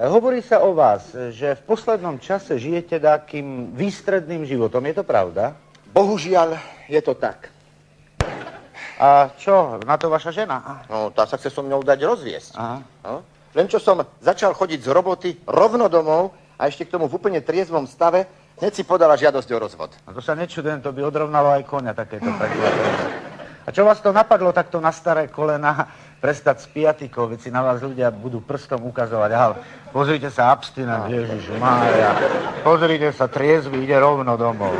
Hovorí sa o vás, že v poslednom čase žijete takým výstredným životom. Je to pravda? Bohužiaľ, je to tak. A čo, na to vaša žena? No, tá sa chce so mnou dať rozviesť. Aha. No? Len čo som začal chodiť z roboty rovno domov a ešte k tomu v úplne triezvom stave, hneď si podala žiadosť o rozvod. A to sa nečudujem, to by odrovnalo aj koňa takéto prekvapenie. A čo vás to napadlo takto na staré kolena prestať s piatikou, veď si na vás ľudia budú prstom ukazovať. Ale pozrite sa, abstinent, Ježiš Mária. Pozrite sa, triezvy, ide rovno domov.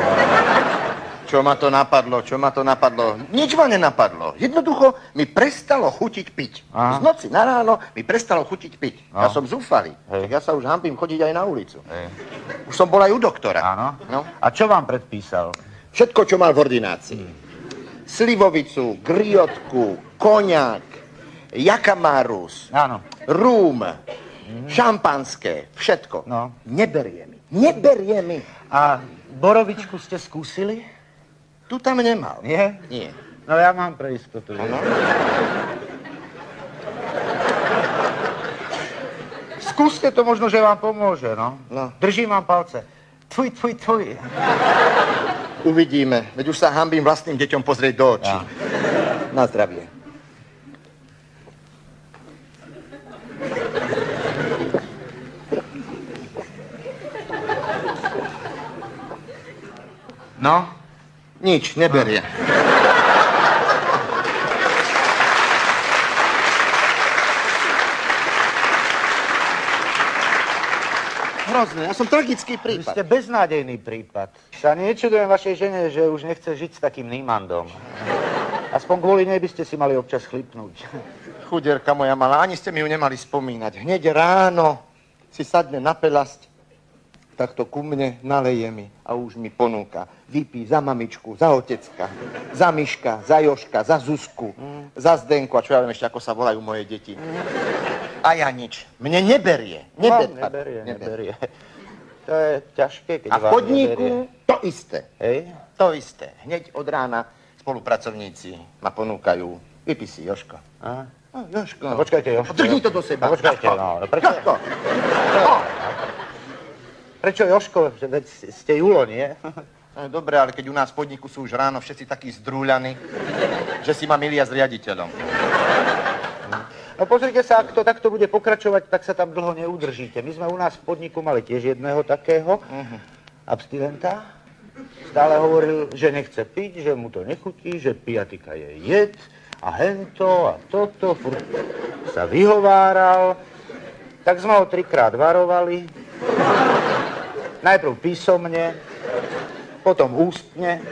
Čo ma to napadlo? Nič ma nenapadlo. Jednoducho mi prestalo chutiť piť. Aha. Z noci na ráno mi prestalo chutiť piť. No. Ja som zúfalý. Hej. Tak ja sa už hanbím chodiť aj na ulicu. Hej. Už som bol aj u doktora. Áno. No. A čo vám predpísal? Všetko, čo mal v ordinácii. Slivovicu, griotku, koniak, jakamarus, Áno. rúm, šampanské, všetko. No. Neberie mi. A borovičku ste skúsili? Tu tam nemal. Nie? Nie. No ja mám pre istotu. Áno. Skúste to, možno, že vám pomôže, no. No. Držím vám palce. Tfuj. Uvidíme. Veď už sa hanbím vlastným deťom pozrieť do očí. Ja. Na zdravie. No? Nič, neberie. Hrozné, ja som tragický Vy prípad. ste beznádejný prípad. Sa nečudujem vašej žene, že už nechce žiť s takým Nímandom. Aspoň kvôli nej by ste si mali občas chlipnúť. Chudierka moja malá, ani ste mi ju nemali spomínať. Hneď ráno si sadne na pelasť, takto ku mne naleje mi a už mi ponúka. Vypí za mamičku, za otecka, za Miška, za Joška, za Zuzku, za Zdenku a čo ja viem ešte, ako sa volajú moje deti. A ja nič. Mne neberie. Neberie. To je ťažké, keď A v vám podniku neberie. to isté. Hej? To isté. Hneď od rána spolupracovníci ma ponúkajú. Vypí si, Joško. Aha. Joško. No, počkajte, Jožko. Drhni to do seba. Počkajte, no. Prečo? Jožko. Prečo Jožko? Veď ste Julo, nie? Dobre, ale keď u nás v podniku sú už ráno všetci takí zdrúľaní, že si ma milia s riaditeľom. No pozrite sa, ak to takto bude pokračovať, tak sa tam dlho neudržíte. My sme u nás v podniku mali tiež jedného takého abstinenta. Stále hovoril, že nechce piť, že mu to nechutí, že pijatika je jed a hento a toto. Furt sa vyhováral. Tak sme ho 3-krát varovali. Najprv písomne, potom ústne.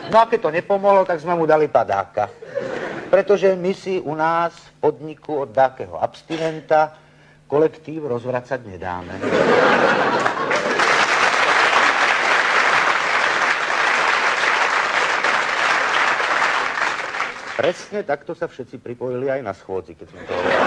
No a keď to nepomohlo, tak sme mu dali padáka. Pretože my si u nás v podniku od dákeho abstinenta kolektív rozvracať nedáme. Presne takto sa všetci pripojili aj na schôdzi, keď som to hovoril.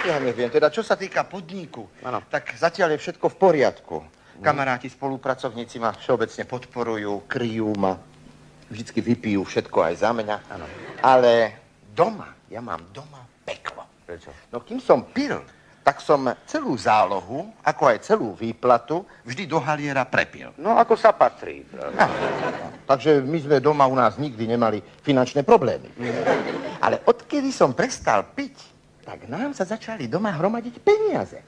Ja neviem, teda čo sa týka podniku, Áno. tak zatiaľ je všetko v poriadku. Kamaráti, spolupracovníci ma všeobecne podporujú, kryjú ma, vždycky vypijú všetko aj za mňa. Áno. Ale doma, ja mám doma peklo. Prečo? No kým som pil, tak som celú zálohu, ako aj celú výplatu, vždy do haliera prepil. No, ako sa patrí. Takže my sme doma u nás nikdy nemali finančné problémy. Ale odkedy som prestal piť, tak nám sa začali doma hromadiť peniaze.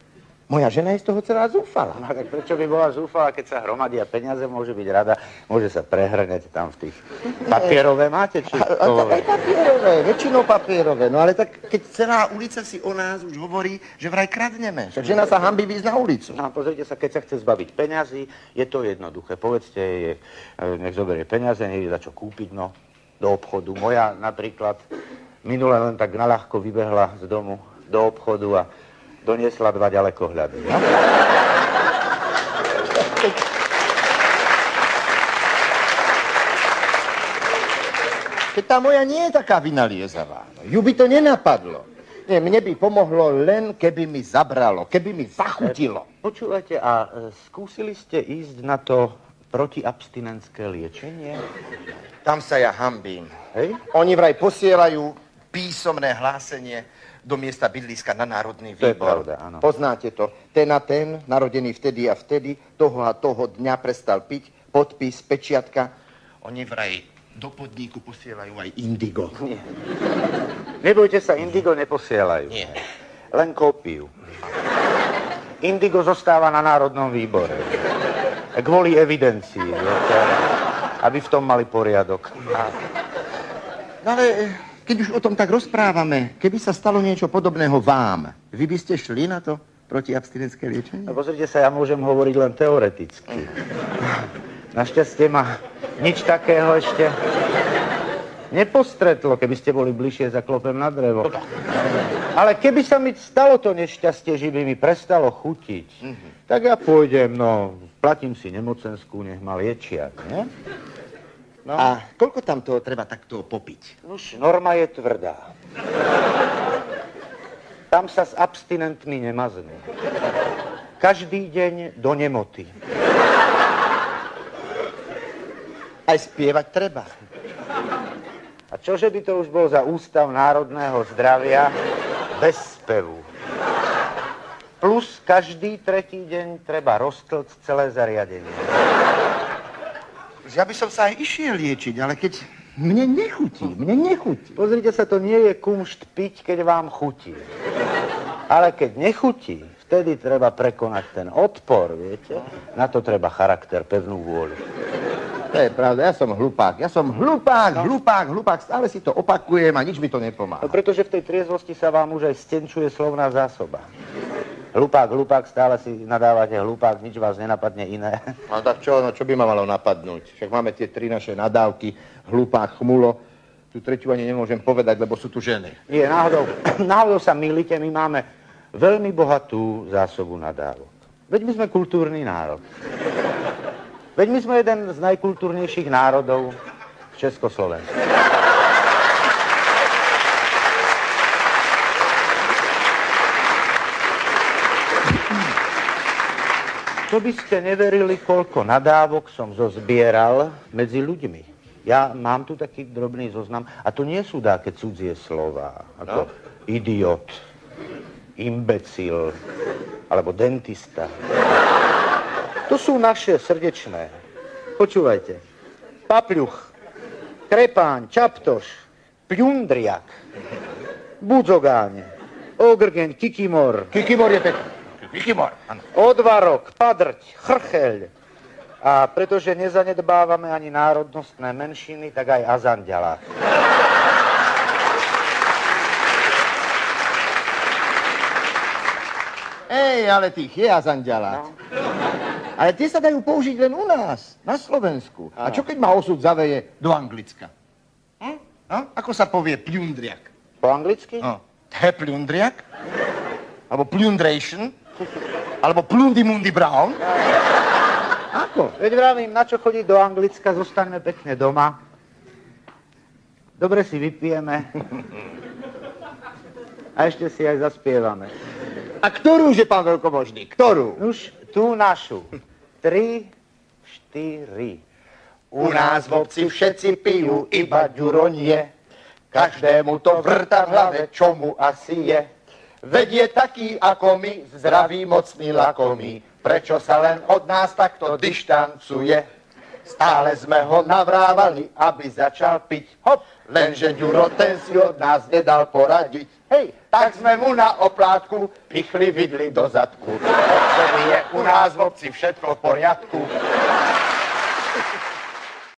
Moja žena je z toho celá zúfala. No tak prečo by bola zúfala, keď sa hromadia peniaze, môže byť rada, môže sa prehrňať tam v tých papierové máte, či Aj papierové, väčšinou papierové. No ale tak, keď celá ulica si o nás už hovorí, že vraj kradneme. Však žena sa hanbí výjsť na ulicu. No a pozrite sa, keď sa chce zbaviť peňazí, je to jednoduché. Povedzte jej, nech zoberie peniaze, nech za čo kúpiť, no, do obchodu. Moja napríklad minule len tak naľahko vybehla z domu do obchodu a doniesla 2 ďalekohľady. No? Keď tá moja nie je taká vynaliezavá. Ju by to nenapadlo. Nie, mne by pomohlo len, keby mi zabralo, keby mi zachutilo. Počúvajte, a skúsili ste ísť na to protiabstinentské liečenie? Tam sa ja hanbím. Hej? Oni vraj posielajú písomné hlásenie do miesta bydliska na Národný To je výbor. pravda, áno. Poznáte to. Ten a ten, narodený vtedy a vtedy, toho a toho dňa prestal piť, podpis, pečiatka. Oni vraj do podniku posielajú aj indigo. Nie. Nebojte sa, indigo neposielajú. Nie. Len kópiu. Indigo zostáva na Národnom výbore. Kvôli evidencii, viete, aby v tom mali poriadok. No ale keď už o tom tak rozprávame, keby sa stalo niečo podobného vám, vy by ste šli na to protiabstinentské liečenie? No pozrite sa, ja môžem hovoriť len teoreticky. Našťastie ma nič takého ešte nepostretlo, keby ste boli bližšie, zaklopem na drevo. Ale keby sa mi stalo to nešťastie, že by mi prestalo chutiť, tak ja pôjdem, no, platím si nemocenskú, nech ma liečia, ne? No. A koľko tam toho treba takto popiť? Už norma je tvrdá. Tam sa s abstinentmi nemaznú. Každý deň do nemoty. Aj spievať treba. A čože by to už bol za Ústav národného zdravia bez spevu? Plus každý tretí deň treba roztlcť celé zariadenie. Ja by som sa aj išiel liečiť, ale keď mne nechutí. Pozrite sa, to nie je kumšt piť, keď vám chutí. Ale keď nechutí, vtedy treba prekonať ten odpor, viete? Na to treba charakter, pevnú vôľu. To je pravda, ja som hlupák. Hlupák. Stále si to opakujem a nič mi to nepomáha. No pretože v tej triezvosti sa vám už aj stenčuje slovná zásoba. Hlupák, stále si nadávate hlupák, nič vás nenapadne iné. No tak čo by ma malo napadnúť? Však máme tie 3 naše nadávky, hlupák, chmulo. Tú tretiu ani nemôžem povedať, lebo sú tu ženy. Nie, náhodou sa mýlite, my máme veľmi bohatú zásobu nadávok. Veď my sme kultúrny národ. Veď my sme jeden z najkultúrnejších národov v Československu. To by ste neverili, koľko nadávok som zozbieral medzi ľuďmi. Ja mám tu taký drobný zoznam a to nie sú také cudzie slová, ako idiot, imbecil alebo dentista. To sú naše srdečné. Počúvajte. Papľuch, krepáň, čaptoš, pľundriak, budzogáň, ogrgeň, kikimor. Kikimor je pekný. Kikimor, áno. Odvarok, padrť, chrcheľ. A pretože nezanedbávame ani národnostné menšiny, tak aj azanďalák. Ale tých je azanďalák. No. Ale tie sa dajú použiť len u nás, na Slovensku. A čo keď ma osud zaveje do Anglicka? No? Ako sa povie pľundriak? Po anglicky? No. He pľundriak? Alebo plundration? Alebo plundimundi brown? Ako? Veď vravím, na čo chodiť do Anglicka, zostaňme pekne doma. Dobre si vypijeme. A ešte si aj zaspievame. A ktorú je, pán veľkomožný? Ktorú? Už tú našu. 3, 4. U nás v obci všetci pijú iba ďuronie. Každému to vrta v hlave, čo mu asi je. Veď je taký ako my, zdravý, mocný, lakomý. Prečo sa len od nás takto dištancuje? Stále sme ho navrávali, aby začal piť. Hop, lenže ďuro, ten si od nás nedal poradiť. Hej, tak sme mu na oplátku pichli vidli do zadku. Odtedy je u nás v obci všetko v poriadku.